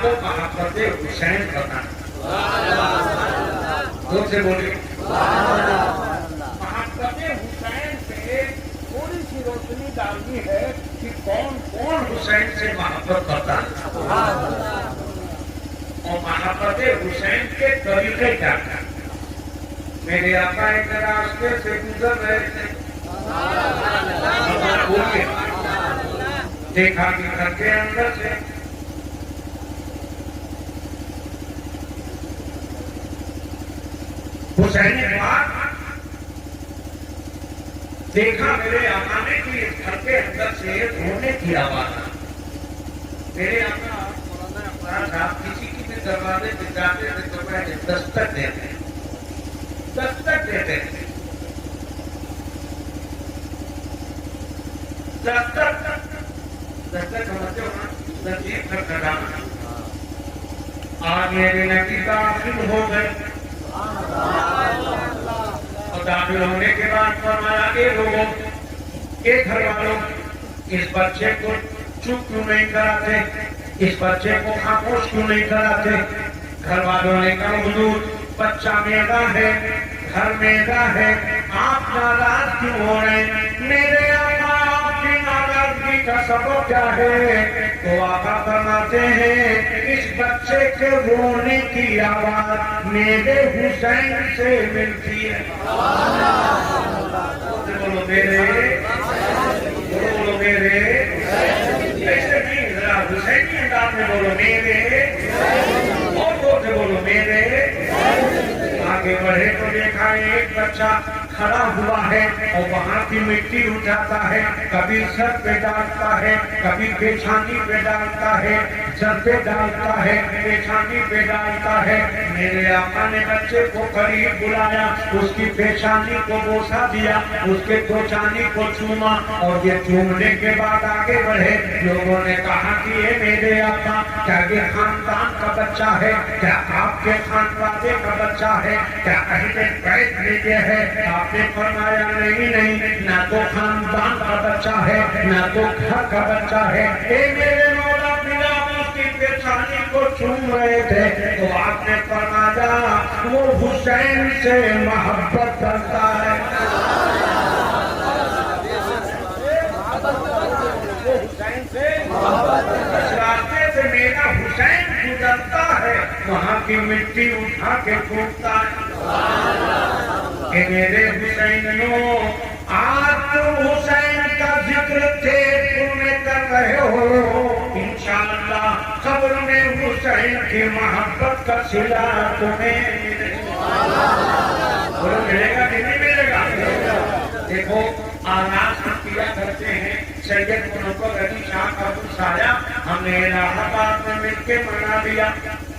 کو محبت حسین بتانا. زور سے بولیے. محبت حسین سے تھوڑی سی روشنی ڈالنی ہے کہ کون کون حسین سے محبت کرتا ہے اور محبت حسین کے طریقے کیا تھا. میرے آقا ایک راستے سے گزر رہے تھے. دیکھا کہ گھر کے اندر سے حسین پاک دیکھا میرے آقا نے کہ اس گھر کے اندر سے رونے کی آواز. میرے آقا مولانا افراد صاحب کسی کی بھی دروازے پہ جاتے تھے تو پہلے دستک دیتے تھے. دستک سمجھتے ہو نا, نصیب کر کرانا. آج میرے نبی داخل ہو گئے اور داخل ہونے کے بعد فرمایا کہ لوگوں کے گھر والوں اس بچے کو چپ کیوں نہیں کراتے, اس بچے کو خاموش کیوں نہیں کراتے. گھر والوں نے کہا حضور بچہ میرا ہے, گھر میرا ہے, آپ ناراض کیوں ہو رہے ہیں. میرے آقا آپ کی ناراضگی کا سبب کیا ہے؟ تو آقا فرماتے ہیں اس بچے کے رونے کی آواز میرے حسین سے ملتی ہے. بولو میرے, بولو میرے, ایسے نہیں ذرا حسینی انداز میں بولو میرے, اور بولو میرے. آگے بڑھے تو دیکھا ایک بچہ کھڑا ہوا ہے اور وہاں کی مٹی اٹھاتا ہے, کبھی سر پہ ڈالتا ہے, کبھی پیشانی پہ ڈالتا ہے, سر پہ ڈالتا ہے, پیشانی پہ ڈالتا ہے. میرے آقا نے بچے کو قریب بلایا, اس کی پیشانی کو بوسا دیا, اس کے پیشانی کو چوما اور یہ چومنے کے بعد آگے بڑھے. لوگوں نے کہا کہ یہ میرے آقا کیا یہ خاندان کا بچہ ہے, کیا آپ کے خاندان کا بچہ ہے, کیا اہل بیت میں یہ ہے؟ آپ نے فرمایا نہیں, نہ تو خاندان کا بچہ ہے نہ تو گھر کا بچہ ہے. اے میرے مولا بلا اس کی پیشانی کو چوم رہے تھے تو آپ نے فرمایا وہ حسین سے محبت کرتا ہے. وہ حسین سے اس راستے سے میرا حسین گزرتا ہے, وہاں کی مٹی اٹھا کے پھونکتا ہے. کہ میرے حسینوں آج تم حسین کا ذکر تھے میں کر رہے ہو, انشاءاللہ قبر میں حسین کی محبت کا صلہ تمہیں ملے گا کہ نہیں ملے گا. دیکھو آغاز ہم کیا کرتے ہیں سید منور علی شاہ کا سایہ ہم نے الہ آباد میں مل کے منا لیا,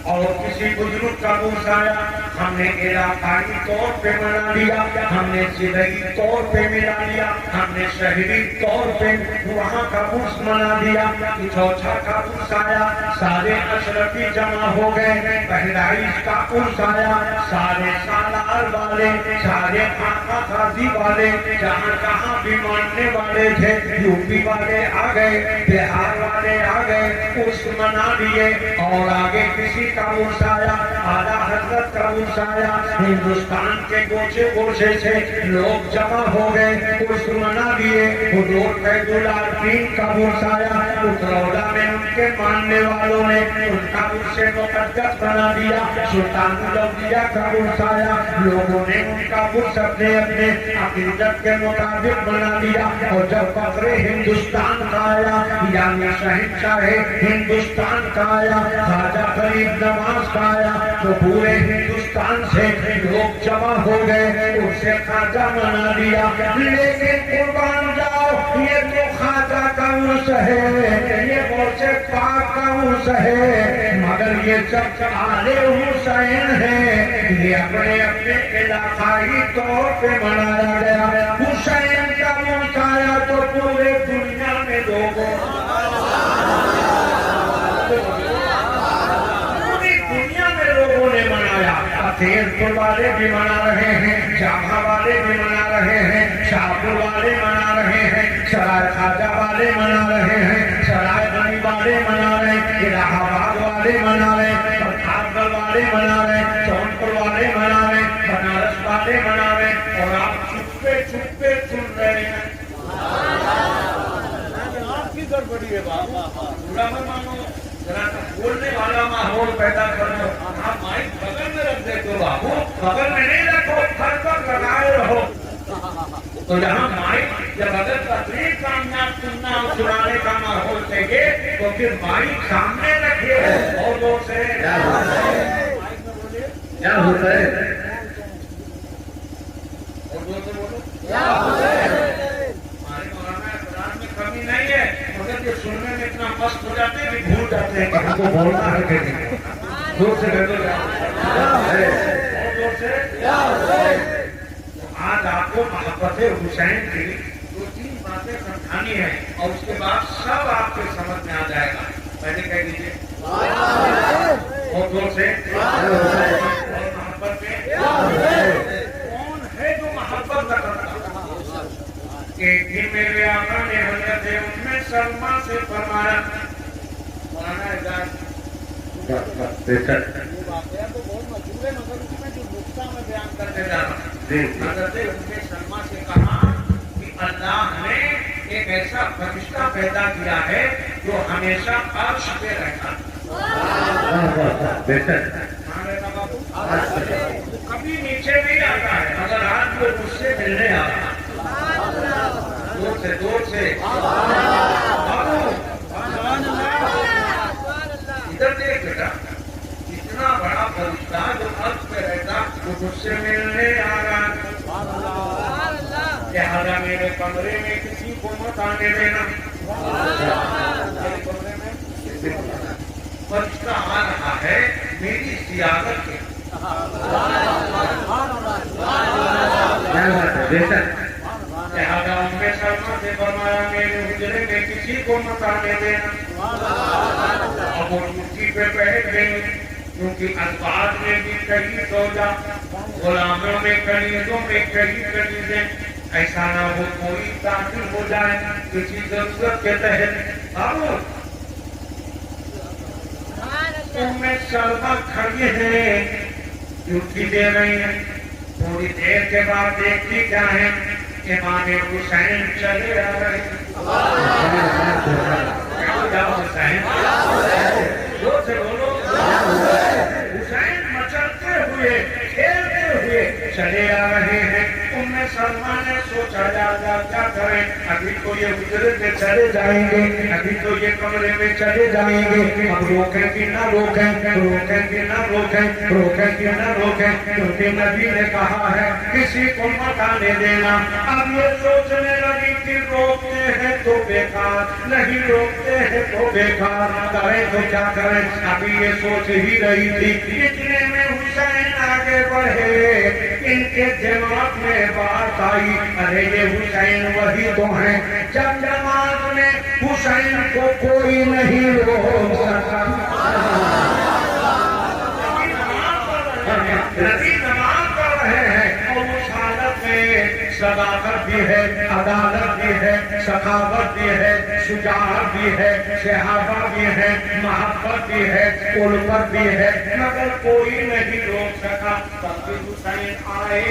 اور کسی بزرگ کا سایہ ہم نے علاقائی طور پہ منا لیا, ہم نے ضلعی طور پہ ملا لیا, ہم نے شہری طور پہ وہاں کا عرس منا دیا. چوتھا کا عرس آیا, سارے اشرفی جمع ہو گئے, بہرائچ کا عرس آیا, سارے سالار والے, سارے آقا غازی والے, جہاں جہاں بھی ماننے والے تھے, یو پی والے آ گئے, بہار والے آ گئے, عرس منا دیے. اور آگے کسی کا عرس آیا, اعلیٰ حضرت کا عرس آیا, ہندوستان کے گوشے گوشے سے لوگ جمع ہو گئے, عرس منا دیے. حضور فیض العارفین کا عرس آیا, اترولہ میں ان کے ماننے والوں نے ان کا عرس مقدس بنا دیا. سلطان الاولیاء کا عرس آیا, لوگوں نے ان کا عرس اپنے اپنے عقیدت کے مطابق بنا دیا. اور جب فخر ہندوستان کا آیا, یعنی شہنشاہ ہندوستان کا آیا, خواجہ فرید نواز کا آیا, تو پورے ہندوستان سے لوگ جمع ہو گئے, اسے خواجہ منا دیا. لیکن قربان جاؤ یہ تو خواجہ کا عرس ہے, یہ غوث پاک کا عرس ہے, مگر یہ سب آل حسین ہے, یہ اپنے اپنے علاقائی طور پہ منایا گیا. حسین کا عرس آیا تو پورے دنیا میں لوگوں تیز پور والے بھی منا رہے ہیں, جامع والے بھی منا رہے ہیں, شاہپور والے منا رہے ہیں, سرائے خواجہ والے منا رہے ہیں, سرائے گنج والے منا رہے ہیں, الہ इलाहाबाद वाले मनावे, प्रतापगढ़ वाले मनावे, जौनपुर वाले मनावे, बनारस वाले मनावे, और आप चुप्पे चुप्पे सुन रहे हैं। आपकी गड़बड़ी है बाबा, पूरा मत मानो, जरा बोलने वाला माहौल पैदा कर दो। आप माइक बगल में रख दे दो बाबू, बगल में नहीं रखो, घर पर लगाए रहो। तो जहाँ माइक जब अगर तकलीफ कामयाब सुनना और सुनाने का माहौल चाहिए तो फिर माइक सामने रखिए और जोर से क्या होता है, और जोर से बोलो। हमारे मौलाना कुरान में कमी नहीं है, मगर ये सुनने में इतना मस्त हो जाते हैं कि भूल जाते हैं कि हमको बोलना है कि नहीं। जोर से और जोर से। आज आपको मोहब्बत हुसैन की 2-3 बातें समझानी है और उसके बाद सब आपके समझ में आ जाएगा। पहले कह दीजिए और जोर से। और मोहब्बत में कौन है जो मोहब्बत का करता? एक दिन मेरे आका ने हजरत उम्मे सलमा से फरमाया, मौलाना इजाज़ तो बहुत मशहूर है, मगर उसमें जो नुक्ता मैं बयान करने जा रहा हूँ। हज़रत उम्मे सलमा से कहा कि अल्लाह ने एक ऐसा फरिश्ता पैदा किया है जो हमेशा अर्श पे रहता बाबू, कभी नीचे नहीं आता है, मगर आज वो मुझसे मिलने आ रहा। जोर से इधर देख बेटा, इतना बड़ा फरिश्ता जो अर्श पे रहता वो मुझसे मिलने आ रहा। लिहाजा मेरे कमरे में किसी को मत आने देना। मेरे कमरे में फरिश्ता आ रहा है मेरी जियारत के। लिहाजा उम्मे सलमा से फरमाया मेरे हुजरे में किसी को मत आने देना। अब वो कुर्सी पे बैठ गई, क्योंकि अल्फाज में भी कई सौदा, गुलामों में कनीजों में कई कनीजें, ऐसा ना हो कोई ताक़िल हो जाए किसी जरूरत के तहत। अब उम्मे सलमा खड़ी है, ड्यूटी दे रही है। थोड़ी देर के बाद देखती क्या है, इमाम हुसैन चले आ रहे हैं। हुसैन जोर से बोलो। हुसैन मचलते हुए खेलते हुए चले आ रहे हैं। उम्मे सलमा ने सोचा क्या करें, अभी तो ये हुजरे में चले जाएंगे, अभी तो ये कमरे में चले जाएंगे, अब रोकें कि ना रोकें, रोकें कि ना रोकें, रोकें कि ना रोकें, क्योंकि नबी ने कहा है किसी को मत आने देना। अब ये सोचने लगी कि रोकते हैं तो बेकार, नहीं रोकते हैं तो बेकार, करें तो क्या करें। अभी ये सोच ही रही थी, इतने में हुसैन आगे बढ़े। इनके दिमाग में बात आई, अरे ये हुसैन वही तो हैं जब नमाज में हुसैन को कोई नहीं रोक सका। नबी नमाज पढ़ रहे हैं और उस हालत में सदाकत भी है, अदालत भी है, सखावत भी है, शुजाअत भी है, शहाबा भी है, मोहब्बत भी है, उल्फत भी है, मगर कोई नहीं रोक सका। तब भी हुसैन आए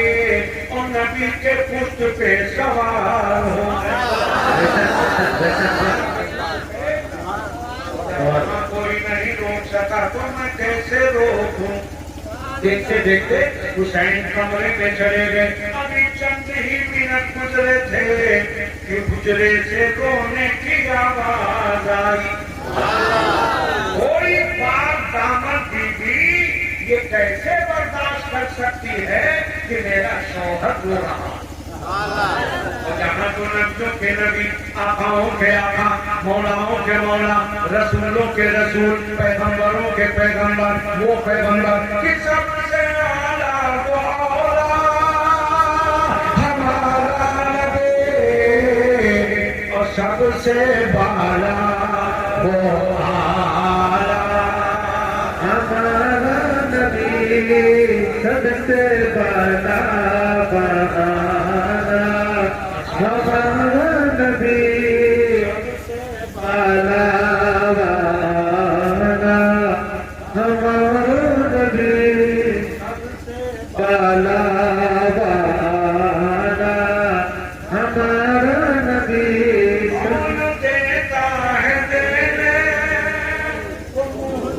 और नबी के पुष्ट पे सवार हो कोई नहीं रोक सका तो मैं कैसे रोकूं। देखते देखते हुसैन कमरे में चले गए। अभी चंद ही मिनट गुजरे थे कि गुजरे से रोने की आवाज आई। कोई बाप दामद बीबी ये कैसे बर्दाश्त कर सकती है कि मेरा शौहर रो रहा। और जहाँ तो नबियों के नबी, आकाओं के आका, मौलाओं के मौला, रसूलों के रसूल, पैगंबरों के पैगंबर, वो पैगंबर कि सबसे आला वो औला हमारा नबी, और सबसे बाला वो आला हमारा नबी, सबसे बाला हमारा नबी बाला ہمارا نبی بالا والا ہمارا نبی کون دیتا ہے دینے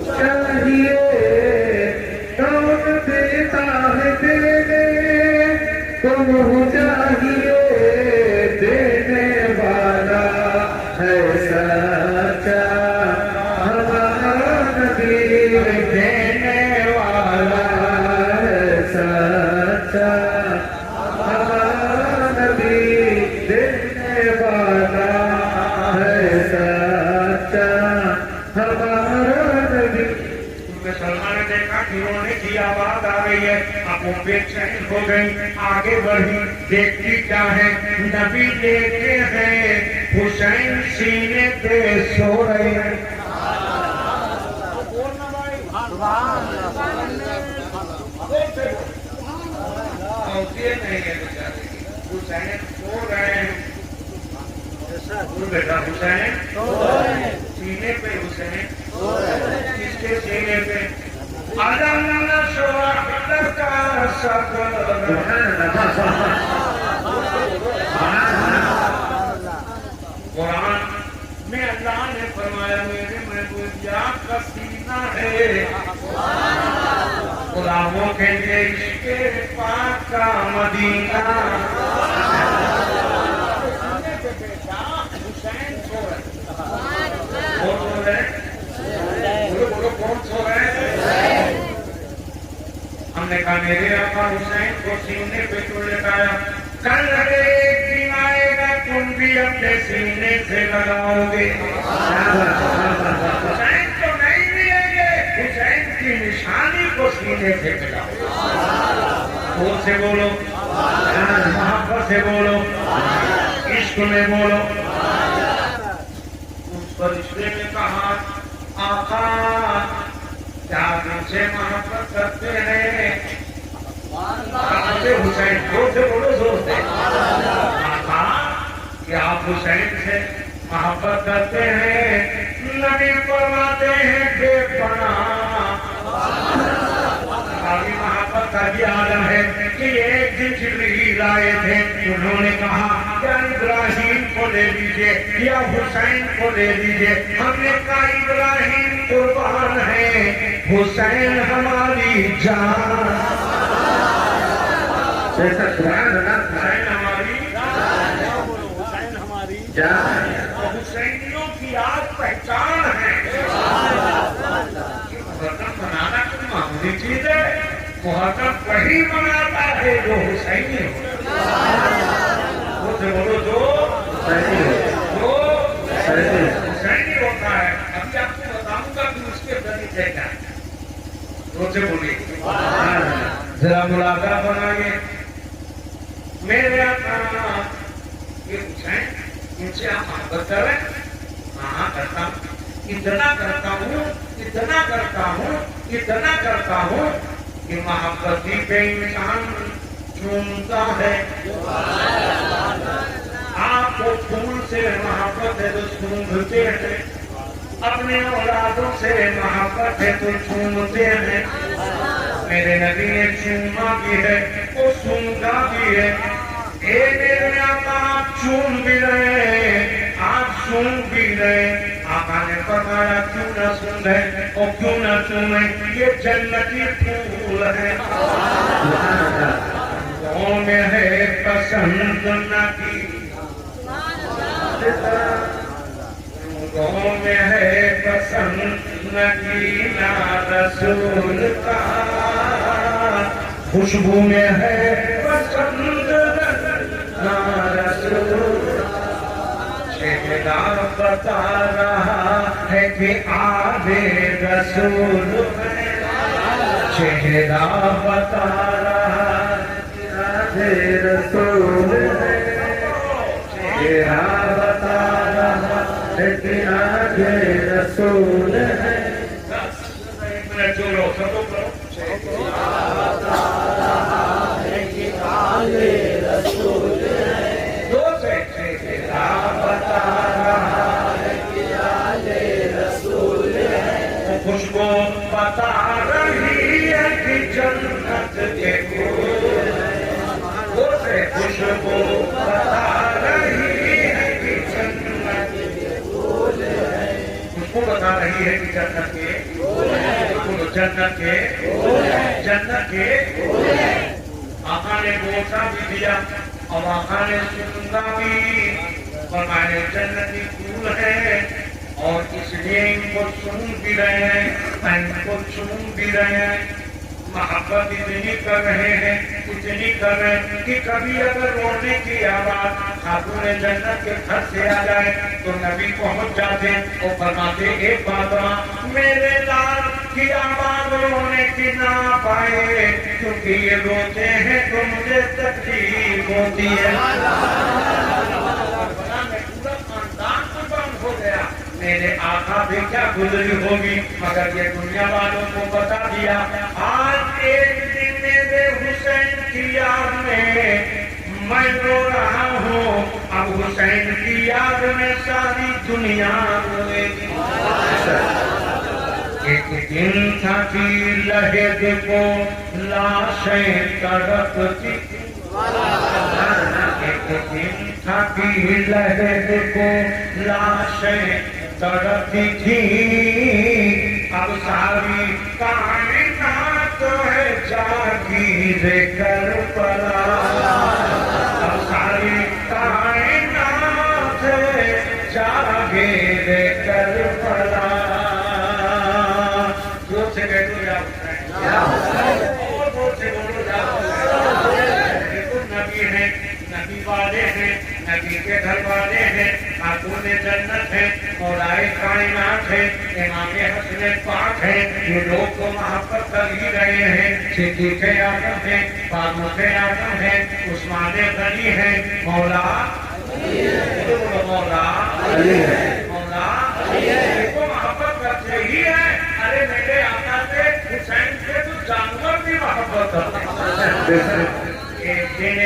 چاہیے کون دیتا ہے دینے تم چاہیے دینے والا ہے سچا ہمارا نبی دینے والا ہے سچا ہمارا نبی دینے والا ہے سچا ہمارا نبی سلمان نے دیکھا کہ رونے کی آواز آ رہی ہے اب وہ بے چین ہو گئی آگے بڑھی دیکھتی کیا ہے نبی دیکھتے ہیں حسین سینے پہ سو رہے ہیں ہوتی نہیں ہے بیچارے حسین سو رہے ہیں بیٹا حسین سینے پہ حسین کس کے سینے پہ علم شوہر کا صبر قرآن میں اللہ نے فرمایا میرے محبوب آپ کا سینہ ہے غلاموں کے لیے عشق پاک کا مدینہ حسین سو رہے بولو کون سو رہے ہم نے کہا میرے آقا حسین کو سینے پہ کیوں لٹایا کل ایک دن آئے گا تم بھی اپنے سینے سے لگاؤ گے حسین تو نہیں ملیں گے حسین کی نشانی کو سینے سے لگاؤ خود سے بولو محبت سے بولو عشق میں بولو اس فرشتے نے کہا آقا کیا تم سے محبت کرتے ہیں حسین زور سے بولو زور سے آقا کیا آپ حسین سے محبت کرتے ہیں نبی فرماتے ہیں بے پناہ خالی محبت کا بھی عالم ہے کہ ایک دن جبریل آئے تھے انہوں نے کہا یا ابراہیم کو لے لیجئے یا حسین کو لے لیجئے ہم نے کہا ابراہیم قربان ہے حسین ہماری جان حسین ہماری جان حسینیوں کی آج پہچان ہے محرم منانا کوئی معمولی چیز ہے محرم وہی مناتا ہے جو حسینی ہو بولو جو حسینی ہوتا ہے ابھی آپ کو بتاؤں گا کہ اس کے طریقے کیا ہے روزے بولیے ذرا ملاقات بنائیے میرے آقا یہ حسین ان سے آپ محبت کریں ہاں کرتا ہوں اتنا کرتا ہوں اتنا کرتا ہوں اتنا کرتا ہوں کہ محبتی پہ انسان چومتا ہے آپ کو پھول سے محبت ہے تو چومتے ہیں اپنے اولادوں سے محبت ہے تو چومتے ہیں میرے نبی نے چوما بھی ہے وہ سنتا بھی ہے اے میرے آقا آپ چوم بھی رہے آپ سن بھی رہے آقا نے فرمایا کیوں نہ سن رہے اور کیوں نہ چومیں یہ جنتی پھول ہے قوم ہے پسند نبی قوم ہے پسند نبی رسول کا خوشبو میں ہے پسند رسول شہدار بتا رہا ہے کہ آدھے رسول شہدار بتا رہا ہے کہ آدھے رسول شہدار بتا رہا ہے کہ آدھے رسول ہے چولو سب خوشبو बता रही है कि जन्नत के फूल से खुशबू बता रही है कि जन्नत के फूल है। खुशबू बता रही है कि जन्नत के जन्नत के आका ने बोसा भी दिया और आका ने सुनना भी, फरमाए जन्नती फूल है और इसलिए इनको सुन भी रहे हैं, इनको सुन भी रहे हैं। मोहब्बत इतनी कर रहे हैं, इतनी कर रहे हैं कि कभी अगर रोने की आवाज खातून जन्नत के घर से आ जाए तो नबी पहुंच जाते और फरमाते एक बात मेरे लाल की आवाज रोने की ना पाए, क्योंकि ये रोते हैं तो मुझे तकलीफ होती है। पूरा खानदान कुर्बान हो गया, मेरे आका भी क्या गुजरी होगी, मगर ये दुनिया वालों को बता दिया। आज एक दिन मेरे हुसैन की याद में मैं रो रहा हूँ, अब हुसैन की याद में सारी दुनिया रोएगी। एक दिन था कि लहद को लाशें तड़पती, एक दिन था कि लहद को लाशें तड़पती थी, अब सारी कायनात है जागीर करबला, अब सारी कायनात है जागीर करबला। जोर से बैठो जाओ, जोर से बोलो जाओ। नबी है, नबी वाले हैं, नबी के घर वाले हैं, खातून जन्नत है और आए कायनात है, इमाम हसन पाक है, जो लोग को मोहब्बत कर ही रहे हैं। सिद्दीक़ आज़म है, फारूक आज़म है, उस्मान गनी है, मौला मौला मौला को मोहब्बत करते ही है। अरे मेरे आका से हुसैन से तो जानवर भी मोहब्बत करते हैं। एक दिन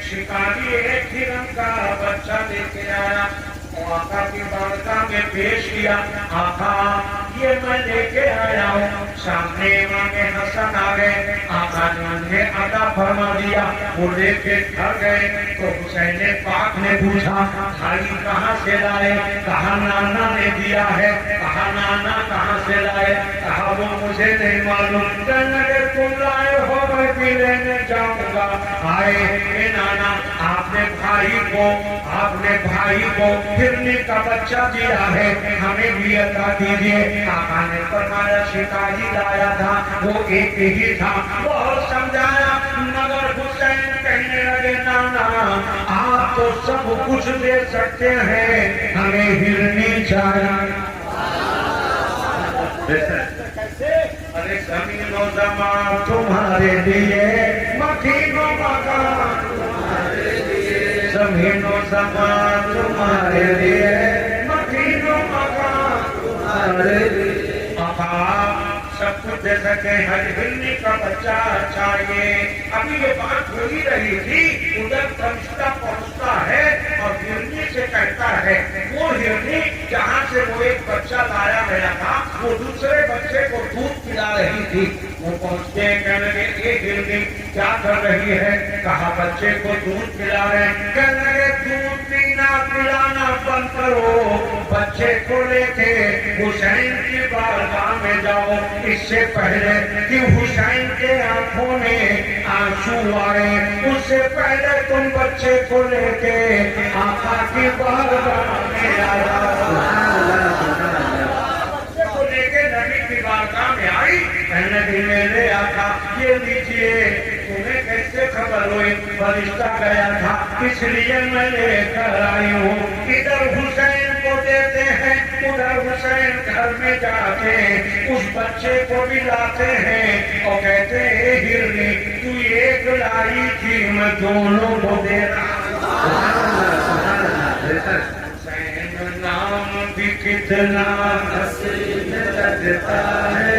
शिकारी एक हिरन का बच्चा लेके आया और आका की बारगाह में पेश किया, आका ये मैं लेके आया हूँ। सामने इमाम हसन आ गए, आका ने उन्हें अदा फरमा दिया, वो लेके घर गए तो हुसैन पाक ने पूछा भाई कहाँ से लाए, कहा नाना ने दिया है, कहा नाना कहाँ से लाए, कहा वो मुझे नहीं मालूम, अगर तुम लाए हो मैं भी लेने जाऊंगा। आए नाना आपने भाई को हिरनी का बच्चा दिया है, हमें भी अता दीजिए। आका ने फरमाया शिकारी लाया था, वो एक ही था, बहुत समझाया, मगर हुसैन कहने लगे नाना आप तो सब कुछ दे सकते हैं, हमें हिरनी चाहिए। अरे ज़मीनो ज़मान तुम्हारे लिए, मकीनो मकान तुम्हारे लिए, ज़मीनो ज़मान तुम्हारे लिए, मकीनो मकान तुम्हारे लिए। आका सब कुछ दे सके, हर हिरनी का बच्चा चाहिए। अभी ये बात हो ही रही थी, उधर फरिश्ता पहुंचता है और हिरनी से कहता है, वो हिरनी जहाँ से वो एक बच्चा लाया गया था वो दूसरे बच्चे को दूध पिला रही थी। वो पहुंचते कहने लगे एक हिरनी क्या कर रही है, कहा बच्चे को दूध पिला रहे। कहने लगे दूध पीना पिलाना बंद करो, बच्चे को लेके हुसैन की बारगाह में जाओ, इससे पहले कि हुसैन के आंखों में आंसू आए, उससे पहले तुम बच्चे को लेके आका की बारगाह में आया। बच्चे को लेके नबी की बारगाह में आई, कहने लगी मेरे आका ये लीजिए। तुम्हें कैसे खबर हुई? फरिश्ता गया था इसलिए मैं लेकर आई हूँ। इधर हुसैन को देते हैं, उधर हुसैन घर में जाके उस बच्चे को भी लाते हैं और कहते हैं हिरनी तू एक लाई थी मैं दोनों को दे रहा हुसैन नाम भी कितना हसीन लगता है,